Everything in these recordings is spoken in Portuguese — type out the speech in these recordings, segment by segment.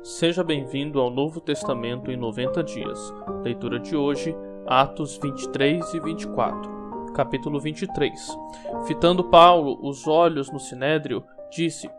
Seja bem-vindo ao Novo Testamento em 90 dias. Leitura de hoje, Atos 23 e 24. Capítulo 23. Fitando Paulo os olhos no sinédrio, disse: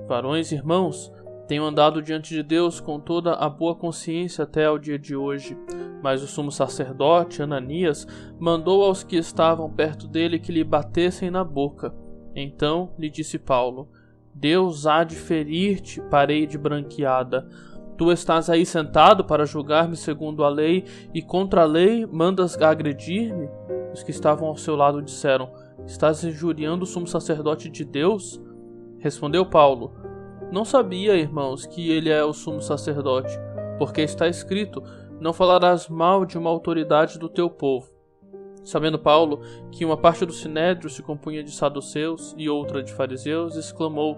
Varões e irmãos, tenho andado diante de Deus com toda a boa consciência até ao dia de hoje. Mas o sumo sacerdote, Ananias, mandou aos que estavam perto dele que lhe batessem na boca. Então lhe disse Paulo: Deus há de ferir-te, parede branqueada. Tu estás aí sentado para julgar-me segundo a lei, e contra a lei mandas agredir-me? Os que estavam ao seu lado disseram: Estás injuriando o sumo sacerdote de Deus? Respondeu Paulo: Não sabia, irmãos, que ele é o sumo sacerdote, porque está escrito: Não falarás mal de uma autoridade do teu povo. Sabendo Paulo que uma parte do sinédrio se compunha de saduceus e outra de fariseus, exclamou: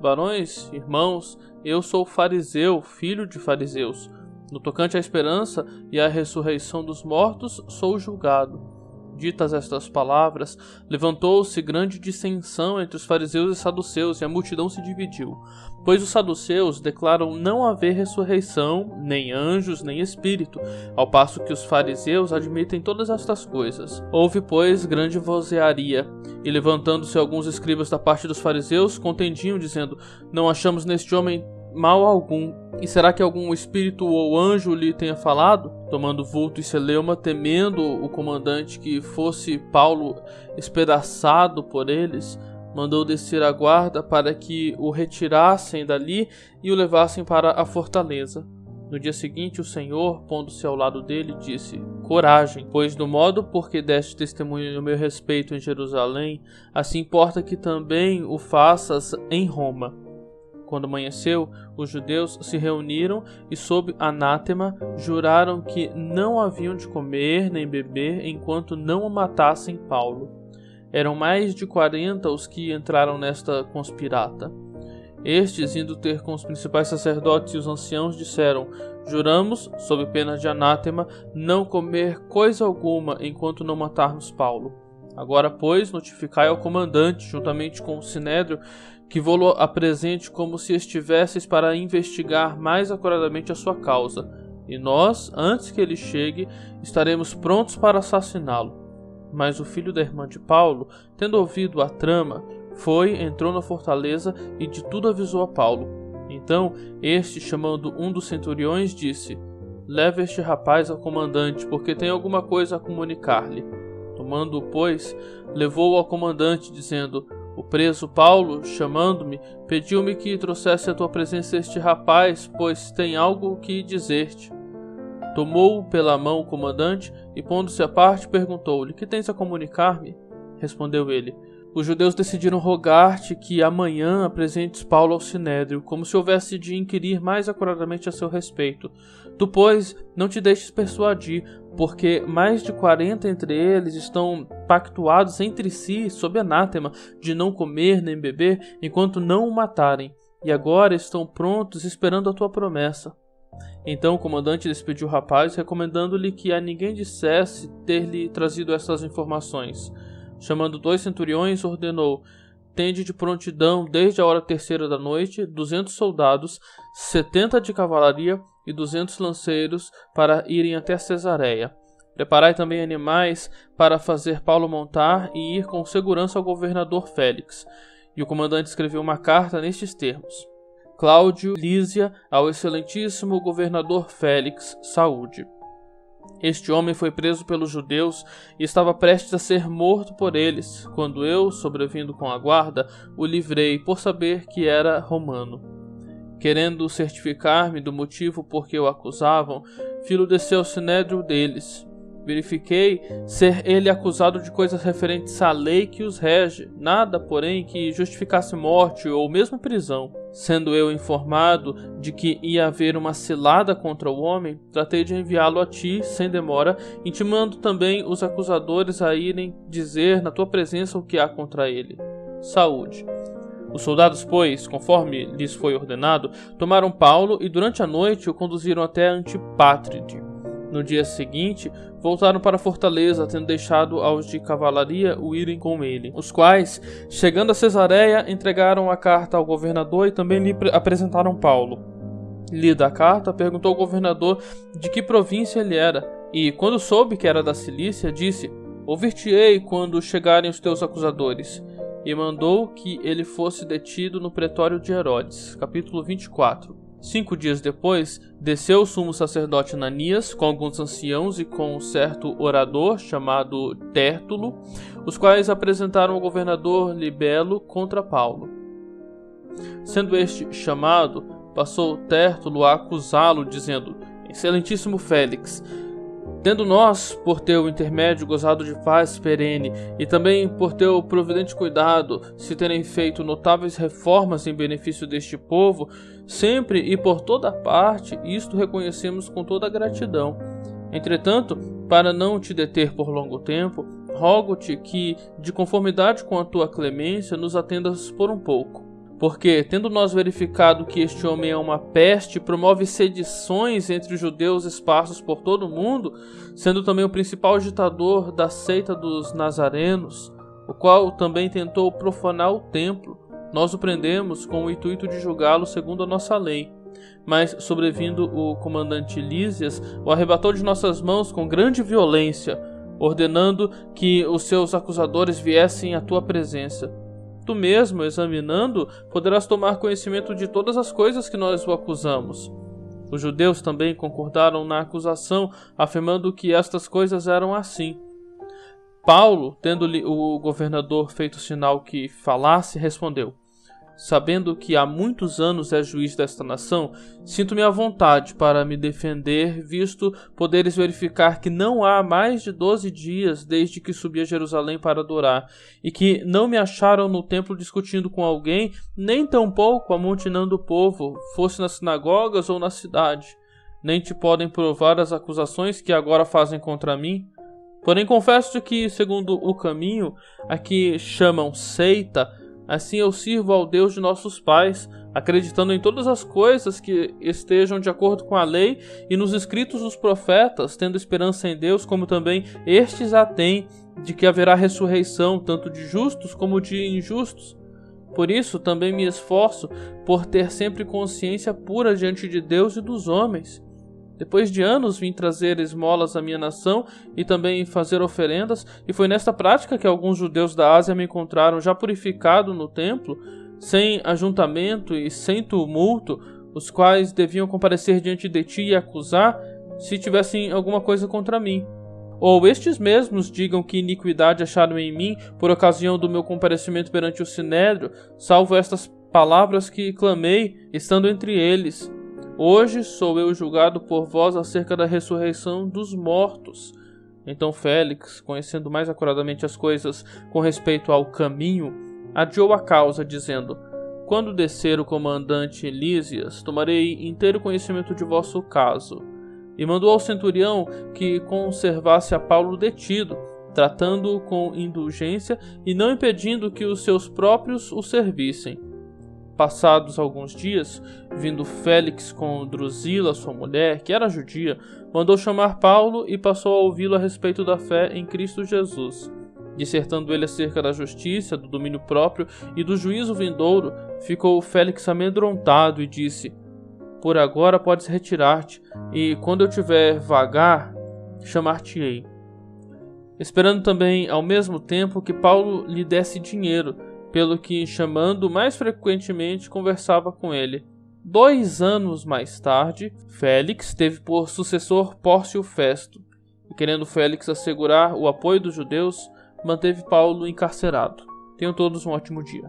Varões, irmãos, eu sou fariseu, filho de fariseus. No tocante à esperança e à ressurreição dos mortos, sou julgado. Ditas estas palavras, levantou-se grande dissensão entre os fariseus e saduceus, e a multidão se dividiu. Pois os saduceus declaram não haver ressurreição, nem anjos, nem espírito, ao passo que os fariseus admitem todas estas coisas. Houve, pois, grande vozearia, e levantando-se alguns escribas da parte dos fariseus, contendiam, dizendo: Não achamos neste homem mal algum. E será que algum espírito ou anjo lhe tenha falado? Tomando vulto e celeuma, temendo o comandante que fosse Paulo espedaçado por eles, mandou descer a guarda para que o retirassem dali e o levassem para a fortaleza. No dia seguinte, o Senhor, pondo-se ao lado dele, disse: Coragem, pois do modo porque deste testemunho no meu respeito em Jerusalém, assim importa que também o faças em Roma. Quando amanheceu, os judeus se reuniram e, sob anátema, juraram que não haviam de comer nem beber enquanto não o matassem Paulo. Eram mais de 40 os que entraram nesta conspirata. Estes, indo ter com os principais sacerdotes e os anciãos, disseram: Juramos, sob pena de anátema, não comer coisa alguma enquanto não matarmos Paulo. Agora, pois, notificai ao comandante, juntamente com o sinédrio, que vô-lo apresente como se estivesseis para investigar mais acuradamente a sua causa, e nós, antes que ele chegue, estaremos prontos para assassiná-lo. Mas o filho da irmã de Paulo, tendo ouvido a trama, entrou na fortaleza e de tudo avisou a Paulo. Então este, chamando um dos centuriões, disse: Leve este rapaz ao comandante, porque tem alguma coisa a comunicar-lhe. Tomando-o, pois, levou-o ao comandante, dizendo: O preso Paulo, chamando-me, pediu-me que trouxesse à tua presença este rapaz, pois tem algo que dizer-te. Tomou-o pela mão o comandante e, pondo-se à parte, perguntou-lhe: Que tens a comunicar-me? Respondeu ele: Os judeus decidiram rogar-te que amanhã apresentes Paulo ao sinédrio, como se houvesse de inquirir mais acuradamente a seu respeito. Tu, pois, não te deixes persuadir, porque mais de 40 entre eles estão pactuados entre si, sob anátema, de não comer nem beber, enquanto não o matarem, e agora estão prontos esperando a tua promessa. Então o comandante despediu o rapaz, recomendando-lhe que a ninguém dissesse ter-lhe trazido estas informações. Chamando 2 centuriões, ordenou: Tende de prontidão, desde a hora 3ª da noite, 200 soldados, 70 de cavalaria e 200 lanceiros para irem até Cesareia. Preparai também animais para fazer Paulo montar e ir com segurança ao governador Félix. E o comandante escreveu uma carta nestes termos: Cláudio Lísia, ao excelentíssimo governador Félix, saúde. Este homem foi preso pelos judeus e estava prestes a ser morto por eles, quando eu, sobrevindo com a guarda, o livrei, por saber que era romano. Querendo certificar-me do motivo por que o acusavam, filo desceu ao sinédrio deles. Verifiquei ser ele acusado de coisas referentes à lei que os rege, nada, porém, que justificasse morte ou mesmo prisão. Sendo eu informado de que ia haver uma cilada contra o homem, tratei de enviá-lo a ti, sem demora, intimando também os acusadores a irem dizer na tua presença o que há contra ele. Saúde. Os soldados, pois, conforme lhes foi ordenado, tomaram Paulo e durante a noite o conduziram até Antipátride. No dia seguinte, voltaram para a fortaleza, tendo deixado aos de cavalaria o irem com ele, os quais, chegando a Cesareia, entregaram a carta ao governador e também lhe apresentaram Paulo. Lida a carta, perguntou ao governador de que província ele era, e, quando soube que era da Cilícia, disse: Ouvir-te-ei quando chegarem os teus acusadores. E mandou que ele fosse detido no pretório de Herodes. Capítulo 24. 5 dias depois, desceu o sumo sacerdote Ananias com alguns anciãos e com um certo orador chamado Tértulo, os quais apresentaram ao governador Libelo contra Paulo. Sendo este chamado, passou Tértulo a acusá-lo, dizendo: Excelentíssimo Félix, tendo nós, por teu intermédio, gozado de paz perene, e também por teu providente cuidado, se terem feito notáveis reformas em benefício deste povo, sempre e por toda parte, isto reconhecemos com toda a gratidão. Entretanto, para não te deter por longo tempo, rogo-te que, de conformidade com a tua clemência, nos atendas por um pouco. Porque, tendo nós verificado que este homem é uma peste e promove sedições entre os judeus esparsos por todo o mundo, sendo também o principal agitador da seita dos nazarenos, o qual também tentou profanar o templo, nós o prendemos com o intuito de julgá-lo segundo a nossa lei. Mas, sobrevindo o comandante Lísias, o arrebatou de nossas mãos com grande violência, ordenando que os seus acusadores viessem à tua presença. Tu mesmo, examinando, poderás tomar conhecimento de todas as coisas que nós o acusamos. Os judeus também concordaram na acusação, afirmando que estas coisas eram assim. Paulo, tendo-lhe o governador feito sinal que falasse, respondeu: Sabendo que há muitos anos és juiz desta nação, sinto-me à vontade para me defender, visto poderes verificar que não há mais de 12 dias desde que subi a Jerusalém para adorar, e que não me acharam no templo discutindo com alguém, nem tampouco amontinando o povo, fosse nas sinagogas ou na cidade. Nem te podem provar as acusações que agora fazem contra mim. Porém confesso-te que, segundo o caminho, a que chamam seita, assim eu sirvo ao Deus de nossos pais, acreditando em todas as coisas que estejam de acordo com a lei e nos escritos dos profetas, tendo esperança em Deus, como também estes a têm, de que haverá ressurreição, tanto de justos como de injustos. Por isso também me esforço por ter sempre consciência pura diante de Deus e dos homens. Depois de anos vim trazer esmolas à minha nação e também fazer oferendas, e foi nesta prática que alguns judeus da Ásia me encontraram já purificado no templo, sem ajuntamento e sem tumulto, os quais deviam comparecer diante de ti e acusar, se tivessem alguma coisa contra mim. Ou estes mesmos digam que iniquidade acharam em mim por ocasião do meu comparecimento perante o Sinédrio, salvo estas palavras que clamei, estando entre eles: Hoje sou eu julgado por vós acerca da ressurreição dos mortos. Então Félix, conhecendo mais acuradamente as coisas com respeito ao caminho, adiou a causa, dizendo: Quando descer o comandante Lísias, tomarei inteiro conhecimento de vosso caso. E mandou ao centurião que conservasse a Paulo detido, tratando-o com indulgência e não impedindo que os seus próprios o servissem. Passados alguns dias, vindo Félix com Drusila, sua mulher, que era judia, mandou chamar Paulo e passou a ouvi-lo a respeito da fé em Cristo Jesus. Dissertando ele acerca da justiça, do domínio próprio e do juízo vindouro, ficou Félix amedrontado e disse: Por agora podes retirar-te, e quando eu tiver vagar, chamar-te-ei. Esperando também ao mesmo tempo que Paulo lhe desse dinheiro, pelo que, chamando mais frequentemente, conversava com ele. 2 anos mais tarde, Félix teve por sucessor Pórcio Festo, e querendo Félix assegurar o apoio dos judeus, manteve Paulo encarcerado. Tenham todos um ótimo dia.